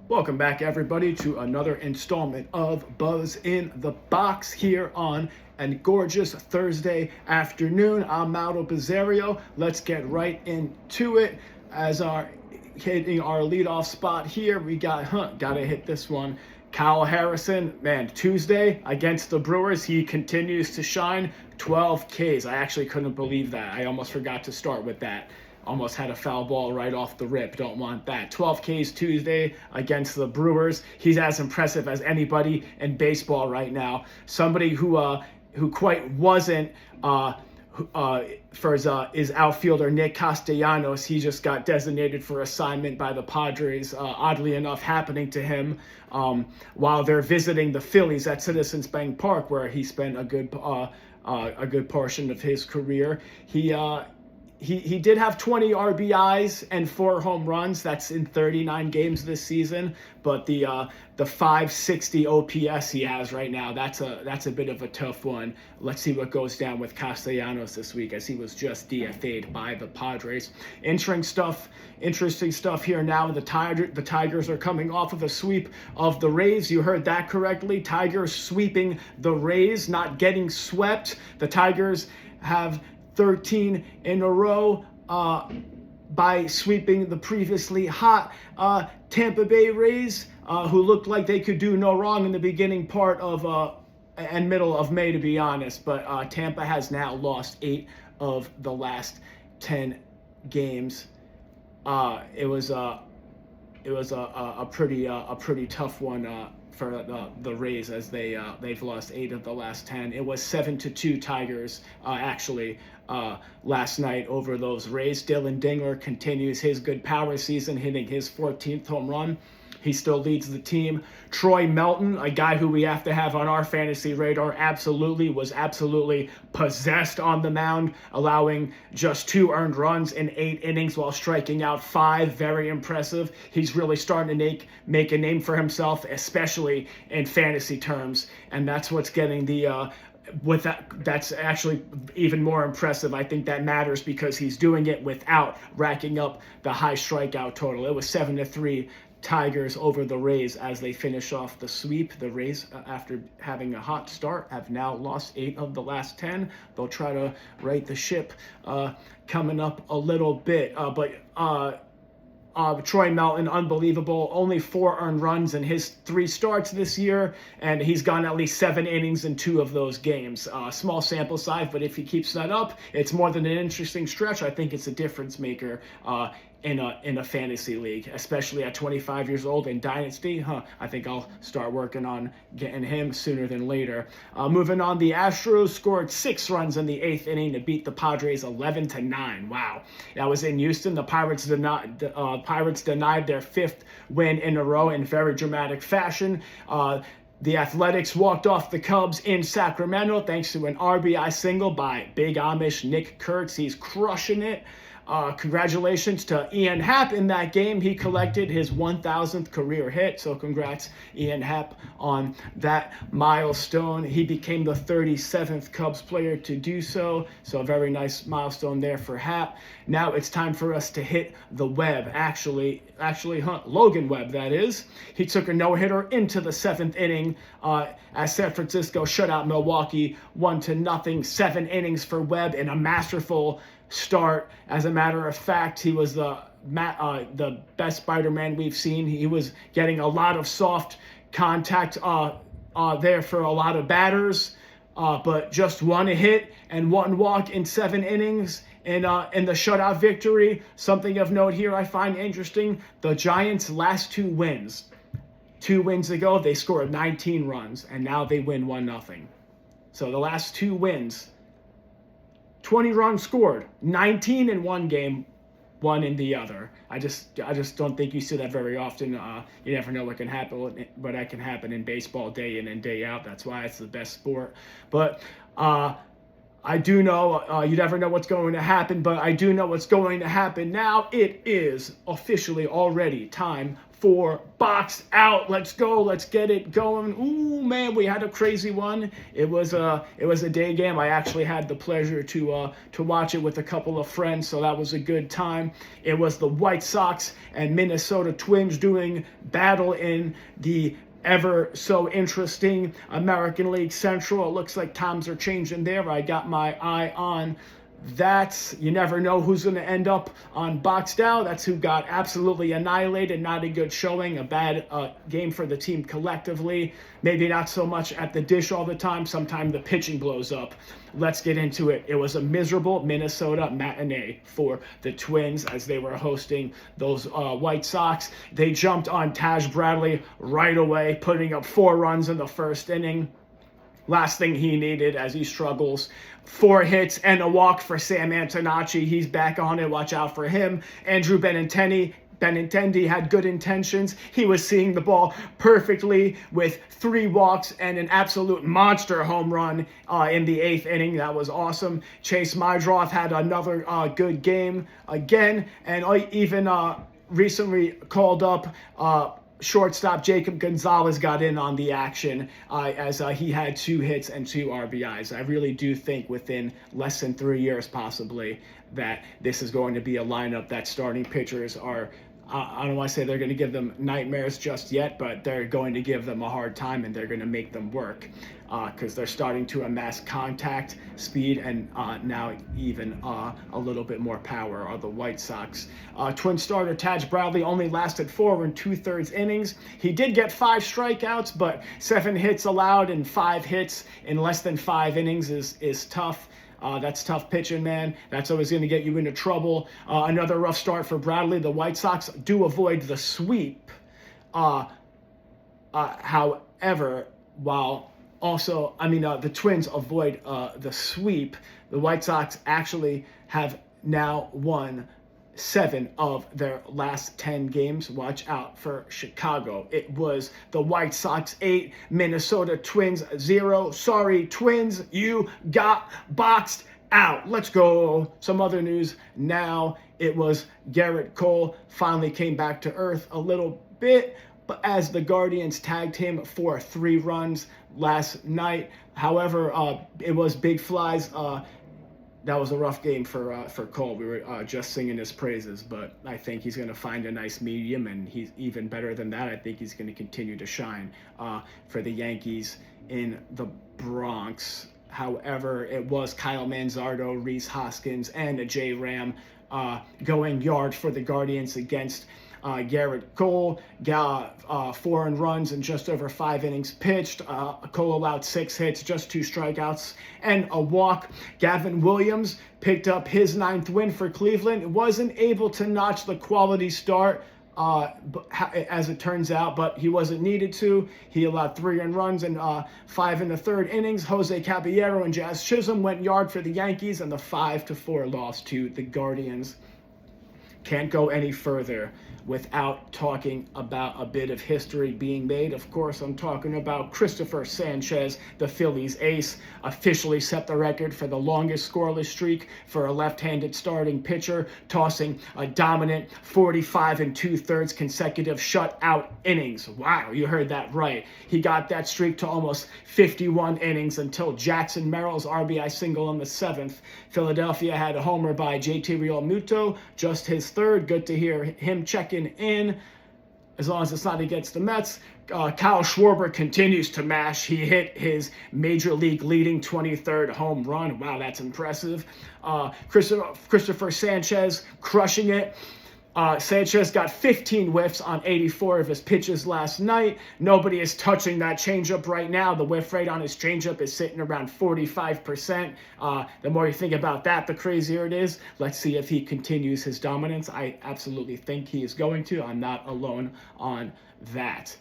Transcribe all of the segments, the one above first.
Welcome back, everybody, to another installment of Buzz in the Box here on a gorgeous Thursday afternoon. I'm Mauro Bizzario. Let's get right into it. As our hitting our leadoff spot here, we gotta hit this one. Kyle Harrison, man, Tuesday against the Brewers, he continues to shine. 12 Ks. I actually couldn't believe that. I almost forgot to start with that. Almost had a foul ball right off the rip. Don't want that. 12 Ks Tuesday against the Brewers. He's as impressive as anybody in baseball right now. Somebody who quite wasn't for his outfielder Nick Castellanos. He just got designated for assignment by the Padres. Oddly enough, happening to him while they're visiting the Phillies at Citizens Bank Park, where he spent a good portion of his career. He did have 20 RBIs and 4 home runs. That's in 39 games this season. But the 560 OPS he has right now, that's a bit of a tough one. Let's see what goes down with Castellanos this week, as he was just DFA'd by the Padres. Interesting stuff here now. The Tigers are coming off of a sweep of the Rays. You heard that correctly. Tigers sweeping the Rays, not getting swept. The Tigers have 13 in a row by sweeping the previously hot Tampa Bay Rays, who looked like they could do no wrong in the beginning part of and middle of May, to be honest. But Tampa has now lost 8 of the last 10 games. It was a pretty tough one for the Rays, as they've lost 8 of the last 10. It was 7-2 Tigers last night over those Rays. Dylan Dingler continues his good power season, hitting his 14th home run. He still leads the team. Troy Melton, a guy who we have to have on our fantasy radar, was absolutely possessed on the mound, allowing just 2 earned runs in 8 innings while striking out 5. Very impressive. He's really starting to make a name for himself, especially in fantasy terms, and that's what's getting the that's actually even more impressive. I think that matters because he's doing it without racking up the high strikeout total. It was 7-3 Tigers over the Rays as they finish off the sweep. The Rays, after having a hot start, have now lost 8 of the last 10. They'll try to right the ship coming up a little bit. Troy Melton, unbelievable. Only 4 earned runs in his 3 starts this year, and he's gone at least 7 innings in 2 of those games. Small sample size, but if he keeps that up, it's more than an interesting stretch. I think it's a difference maker in a fantasy league, especially at 25 years old in Dynasty. I think I'll start working on getting him sooner than later. Moving on, the Astros scored 6 runs in the 8th inning to beat the Padres 11-9. Wow, that was in Houston. The Pirates denied their 5th win in a row in very dramatic fashion. The Athletics walked off the Cubs in Sacramento thanks to an RBI single by Big Amish Nick Kurtz. He's crushing it. Congratulations to Ian Happ in that game. He collected his 1,000th career hit, so congrats Ian Happ on that milestone. He became the 37th Cubs player to do so, so a very nice milestone there for Happ. Now it's time for us to hit the Webb. Logan Webb, that is. He took a no-hitter into the 7th inning as San Francisco shut out Milwaukee 1-0. 7 innings for Webb in a masterful start. As a matter of fact, he was the best Spider-Man we've seen. He was getting a lot of soft contact there for a lot of batters, but just 1 hit and 1 walk in 7 innings in the shutout victory. Something of note here I find interesting: the Giants' last 2 wins. 2 wins ago, they scored 19 runs, and now they win 1-0. So the last 2 wins, 20 runs scored, 19 in one game, 1 in the other. I just don't think you see that very often. You never know what can happen, but that can happen in baseball day in and day out. That's why it's the best sport. But I do know you never know what's going to happen, but I do know what's going to happen now. It is officially already time for Box Out. Let's go. Let's get it going. Ooh, man, we had a crazy one. It was a day game. I actually had the pleasure to watch it with a couple of friends, so that was a good time. It was the White Sox and Minnesota Twins doing battle in the ever so interesting American League Central. It looks like times are changing there. I got my eye on that. You never know who's going to end up on Boxed Out. That's who got absolutely annihilated. Not a good showing. A bad game for the team collectively. Maybe not so much at the dish all the time. Sometimes the pitching blows up. Let's get into it. It was a miserable Minnesota matinee for the Twins as they were hosting those White Sox. They jumped on Taj Bradley right away, putting up 4 runs in the first inning. Last thing he needed as he struggles. 4 hits and a walk for Sam Antonacci. He's back on it. Watch out for him. Andrew Benintendi had good intentions. He was seeing the ball perfectly with 3 walks and an absolute monster home run in the 8th inning. That was awesome. Chase Mydroth had another good game again. And even recently called up shortstop Jacob Gonzalez got in on the action as he had 2 hits and 2 RBIs. I really do think within less than 3 years possibly that this is going to be a lineup that starting pitchers are, I don't want to say they're going to give them nightmares just yet, but they're going to give them a hard time and they're going to make them work because they're starting to amass contact, speed, and now even a little bit more power are the White Sox. Twin starter Taj Bradley only lasted 4 2/3 innings. He did get 5 strikeouts, but 7 hits allowed and 5 hits in less than 5 innings is tough. That's tough pitching, man. That's always going to get you into trouble. Another rough start for Bradley. The White Sox do avoid the sweep. However, while also, the Twins avoid the sweep, the White Sox actually have now won 7 of their last 10 games. Watch out for Chicago. It was the White Sox 8, Minnesota Twins 0. Sorry, Twins, you got boxed out. Let's go. Some other news now. It was Garrett Cole finally came back to earth a little bit, but as the Guardians tagged him for 3 runs last night. However, it was big flies. That was a rough game for Cole. We were just singing his praises, but I think he's going to find a nice medium, and he's even better than that. I think he's going to continue to shine for the Yankees in the Bronx. However, it was Kyle Manzardo, Rhys Hoskins, and J. Ram going yard for the Guardians against Garrett Cole. Got 4 runs in just over 5 innings pitched. Cole allowed 6 hits, just 2 strikeouts, and a walk. Gavin Williams picked up his 9th win for Cleveland. Wasn't able to notch the quality start as it turns out, but he wasn't needed to. He allowed 3 earned runs and 5 in the 3rd innings. Jose Caballero and Jazz Chisholm went yard for the Yankees, and the 5-4 loss to the Guardians. Can't go any further without talking about a bit of history being made. Of course, I'm talking about Christopher Sanchez, the Phillies ace, officially set the record for the longest scoreless streak for a left-handed starting pitcher, tossing a dominant 45 2/3 consecutive shutout innings. Wow, you heard that right. He got that streak to almost 51 innings until Jackson Merrill's RBI single in the 7th. Philadelphia had a homer by JT Realmuto, just his 3rd. Good to hear him checking in, as long as it's not against the Mets. Kyle Schwarber continues to mash. He hit his major league leading 23rd home run. Wow, that's impressive. Christopher Sanchez crushing it. Sanchez got 15 whiffs on 84 of his pitches last night. Nobody is touching that changeup right now. The whiff rate on his changeup is sitting around 45%. The more you think about that, the crazier it is. Let's see if he continues his dominance. I absolutely think he is going to. I'm not alone on that.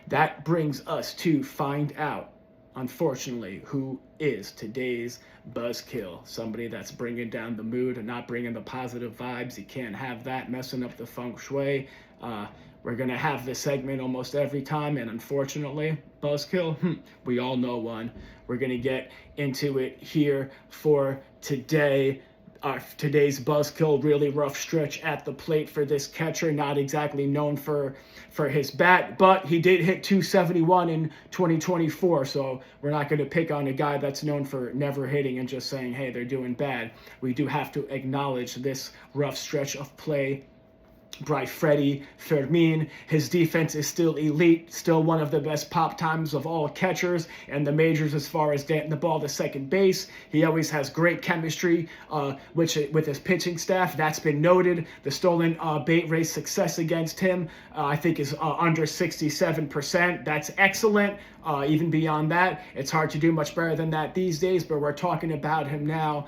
That brings us to find out, unfortunately, who is today's Buzzkill. Somebody that's bringing down the mood and not bringing the positive vibes. You can't have that messing up the feng shui. We're going to have this segment almost every time, and unfortunately, Buzzkill, we all know one. We're going to get into it here for today. today's Buzzkill, really rough stretch at the plate for this catcher, not exactly known for his bat, but he did hit 271 in 2024, so we're not going to pick on a guy that's known for never hitting and just saying, hey, they're doing bad. We do have to acknowledge this rough stretch of play by Freddie Fermin. His defense is still elite, still one of the best pop times of all catchers and the majors as far as getting the ball to second base. He always has great chemistry with his pitching staff. That's been noted. The stolen bait rate success against him, I think, is under 67%. That's excellent. Even beyond that, it's hard to do much better than that these days, but we're talking about him now.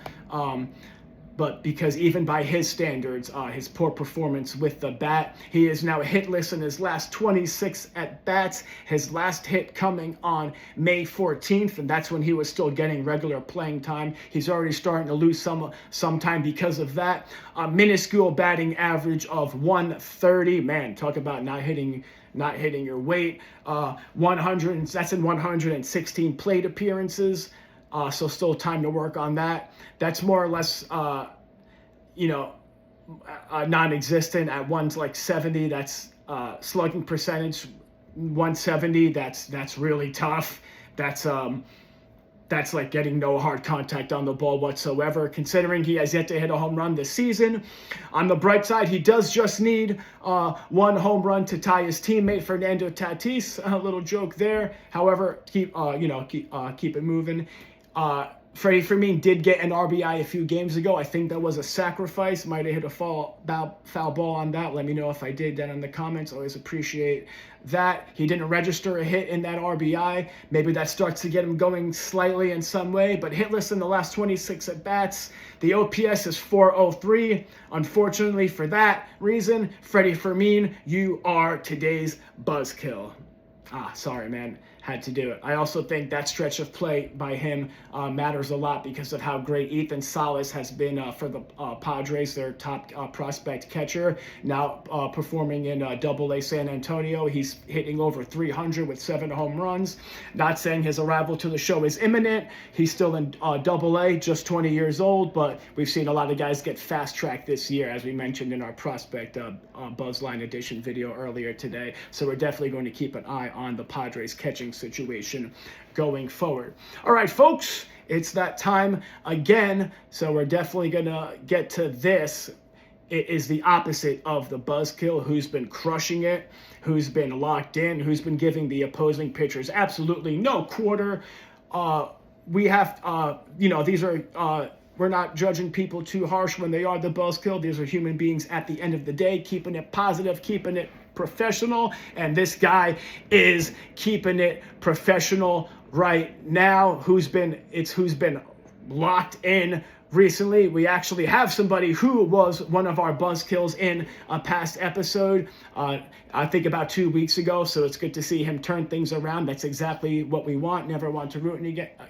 But because even by his standards, his poor performance with the bat, he is now hitless in his last 26 at-bats. His last hit coming on May 14th, and that's when he was still getting regular playing time. He's already starting to lose some time because of that. A minuscule batting average of 130. Man, talk about not hitting your weight. 100. That's in 116 plate appearances. So still time to work on that. That's more or less, non-existent at 170. That's slugging percentage 170. That's really tough. That's like getting no hard contact on the ball whatsoever, considering he has yet to hit a home run this season. On the bright side, he does just need one home run to tie his teammate Fernando Tatis. A little joke there. However, keep it moving. Freddie Fermin did get an RBI a few games ago. I think that was a sacrifice. Might have hit a foul ball on that. Let me know if I did that in the comments. Always appreciate that. He didn't register a hit in that RBI. Maybe that starts to get him going slightly in some way, but hitless in the last 26 at-bats. The OPS is 403. Unfortunately for that reason, Freddie Fermin, you are today's Buzzkill. Sorry, man. Had to do it. I also think that stretch of play by him matters a lot because of how great Ethan Salas has been for the Padres, their top prospect catcher. Now performing in Double-A San Antonio. He's hitting over 300 with 7 home runs. Not saying his arrival to the show is imminent. He's still in Double-A, just 20 years old, but we've seen a lot of guys get fast-tracked this year, as we mentioned in our prospect Buzzline edition video earlier today. So we're definitely going to keep an eye on the Padres catching situation going forward. All right, folks, it's that time again, so we're definitely gonna get to this. It is the opposite of the Buzzkill, who's been crushing it, who's been locked in, who's been giving the opposing pitchers absolutely no quarter. We have, these are, we're not judging people too harsh when they are the Buzzkill. These are human beings at the end of the day, keeping it positive, keeping it professional, and this guy is keeping it professional right now. Who's been locked in recently. We actually have somebody who was one of our Buzzkills in a past episode, I think about 2 weeks ago, so it's good to see him turn things around. That's exactly what we want. Never want to root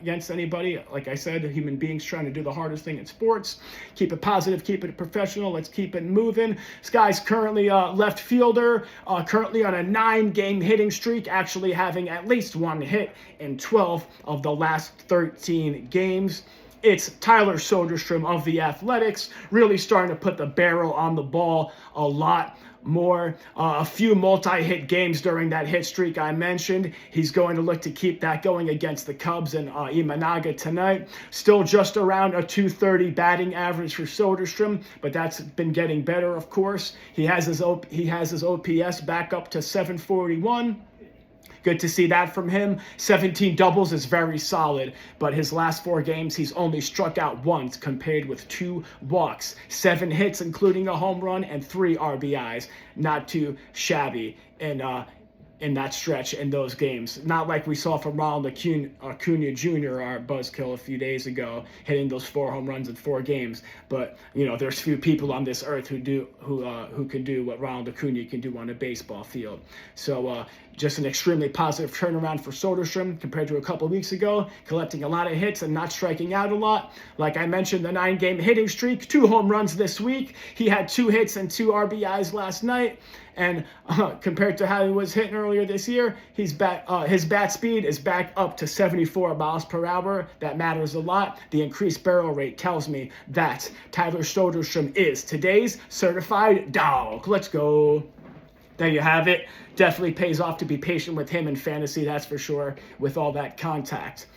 against anybody. Like I said, human beings trying to do the hardest thing in sports. Keep it positive, keep it professional. Let's keep it moving. This guy's currently left fielder, currently on a 9-game hitting streak, actually having at least one hit in 12 of the last 13 games. It's Tyler Soderstrom of the Athletics, really starting to put the barrel on the ball a lot more. A few multi-hit games during that hit streak I mentioned. He's going to look to keep that going against the Cubs and Imanaga tonight. Still just around a 230 batting average for Soderstrom, but that's been getting better, of course. He has his OPS back up to 741. Good to see that from him. 17 doubles is very solid, but his last 4 games, he's only struck out once compared with 2 walks. 7 hits, including a home run, and 3 RBIs. Not too shabby in that stretch in those games. Not like we saw from Ronald Acuna Jr., our Buzzkill, a few days ago, hitting those 4 home runs in 4 games. But, there's few people on this earth who can do what Ronald Acuna can do on a baseball field. So just an extremely positive turnaround for Soderstrom compared to a couple weeks ago, collecting a lot of hits and not striking out a lot. Like I mentioned, the 9-game hitting streak, 2 home runs this week. He had 2 hits and 2 RBIs last night. And compared to how he was hitting earlier this year, he's back. His bat speed is back up to 74 miles per hour. That matters a lot. The increased barrel rate tells me that Tyler Soderstrom is today's certified dog. Let's go. There you have it. Definitely pays off to be patient with him in fantasy, that's for sure, with all that contact.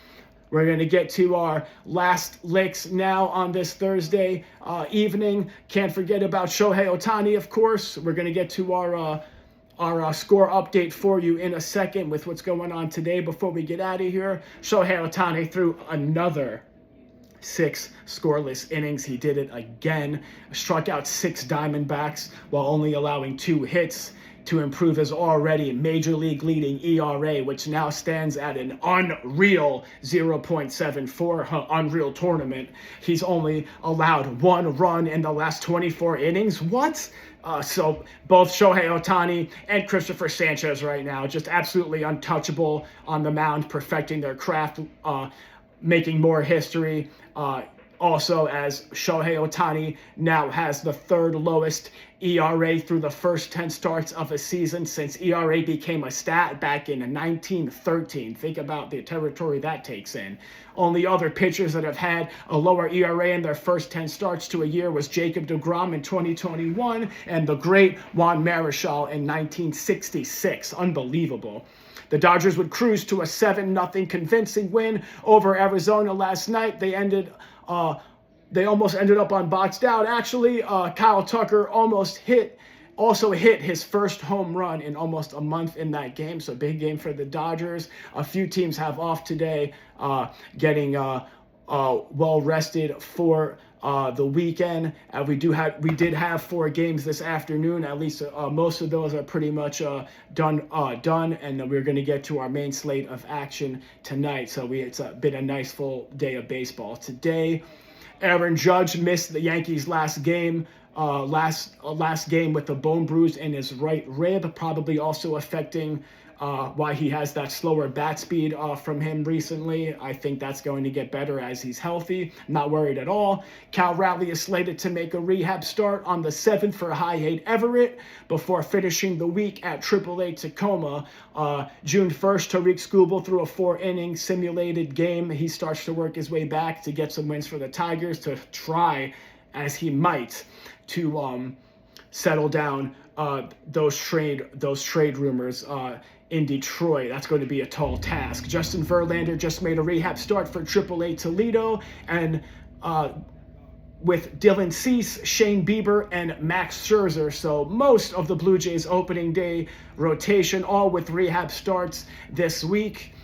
We're going to get to our last licks now on this Thursday evening. Can't forget about Shohei Ohtani, of course. We're going to get to our score update for you in a second with what's going on today. Before we get out of here, Shohei Ohtani threw another 6 scoreless innings. He did it again. Struck out 6 Diamondbacks while only allowing 2 hits to improve his already major league leading ERA, which now stands at an unreal 0.74. Unreal tournament. He's only allowed 1 run in the last 24 innings. What? So both Shohei Ohtani and Christopher Sanchez right now just absolutely untouchable on the mound, perfecting their craft, making more history. Also, as Shohei Ohtani now has the 3rd lowest ERA through the first 10 starts of a season since ERA became a stat back in 1913. Think about the territory that takes in. Only other pitchers that have had a lower ERA in their first 10 starts to a year was Jacob deGrom in 2021 and the great Juan Marichal in 1966. Unbelievable. The Dodgers would cruise to a 7-0 convincing win over Arizona last night. They almost ended up on Boxed Out. Actually, Kyle Tucker also hit his first home run in almost a month in that game. So big game for the Dodgers. A few teams have off today, getting well rested for the weekend. We did have 4 games this afternoon. At least most of those are pretty much done, and we're going to get to our main slate of action tonight. So it's been a nice full day of baseball today. Aaron Judge missed the Yankees' last game. Last game with a bone bruise in his right rib, probably also affecting why he has that slower bat speed from him recently. I think that's going to get better as he's healthy. Not worried at all. Cal Raleigh is slated to make a rehab start on the 7th for High-Hade Everett before finishing the week at AAA Tacoma. June 1st, Tariq Skubal threw a 4-inning simulated game. He starts to work his way back to get some wins for the Tigers to try, as he might, to settle down those trade rumors in Detroit. That's going to be a tall task. Justin Verlander just made a rehab start for AAA Toledo, and with Dylan Cease, Shane Bieber, and Max Scherzer. So most of the Blue Jays opening day rotation, all with rehab starts this week.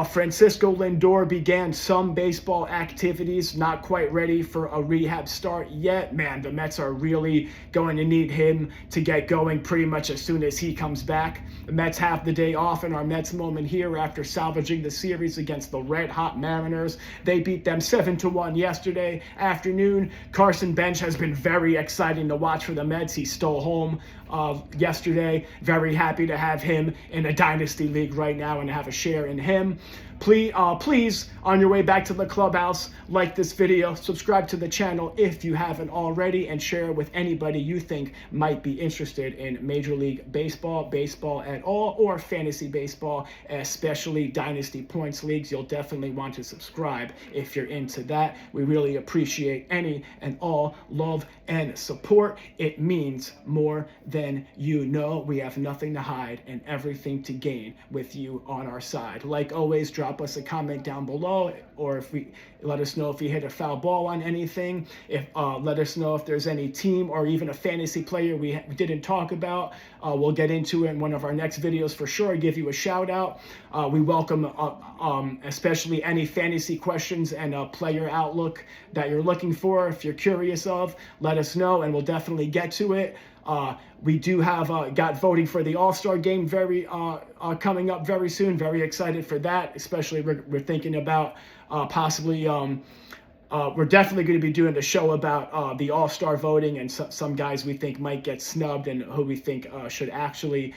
Francisco Lindor began some baseball activities, not quite ready for a rehab start yet. Man, the Mets are really going to need him to get going pretty much as soon as he comes back. The Mets have the day off in our Mets moment here after salvaging the series against the red-hot Mariners. They beat them 7-1 yesterday afternoon. Carson Bench has been very exciting to watch for the Mets. He stole home yesterday. Very happy to have him in a dynasty league right now and have a share in him. Please, on your way back to the clubhouse, like this video, subscribe to the channel if you haven't already, and share it with anybody you think might be interested in Major League Baseball, baseball at all, or fantasy baseball, especially dynasty points leagues. You'll definitely want to subscribe if you're into that. We really appreciate any and all love and support. It means more than you know. We have nothing to hide and everything to gain with you on our side. Like always, drop us a comment down below, or let us know if you hit a foul ball on anything. Let us know if there's any team or even a fantasy player we didn't talk about. We'll get into it in one of our next videos for sure. Give you a shout out. We welcome especially any fantasy questions and player outlook that you're looking for. If you're curious of, let us know and we'll definitely get to it. We do have got voting for the All-Star game coming up very soon. Very excited for that. Especially we're thinking about possibly we're definitely going to be doing a show about the All-Star voting and some guys we think might get snubbed and who we think should actually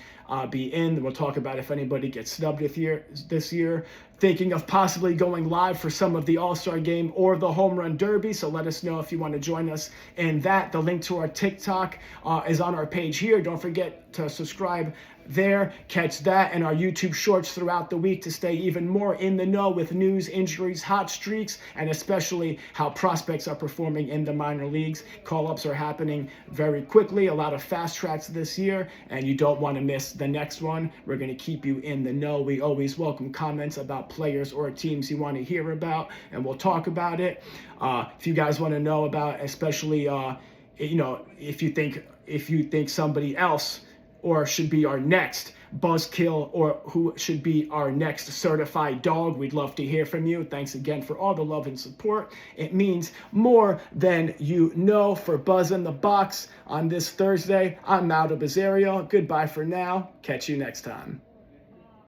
be in. We'll talk about if anybody gets snubbed this year. Thinking of possibly going live for some of the All-Star game or the Home Run Derby, so let us know if you want to join us in that. The link to our TikTok is on our page here. Don't forget to subscribe there. Catch that and our YouTube shorts throughout the week to stay even more in the know with news, injuries, hot streaks, and especially how prospects are performing in the minor leagues. Call-ups are happening very quickly, a lot of fast tracks this year, and you don't want to miss the next one. We're going to keep you in the know. We always welcome comments about players or teams you want to hear about, and we'll talk about it. If you guys want to know about, especially, if you think somebody else or should be our next Buzzkill or who should be our next Certified Dawg, we'd love to hear from you. Thanks again for all the love and support. It means more than you know. For Buzz in the Box on this Thursday, I'm Maldo Bazzario. Goodbye for now. Catch you next time.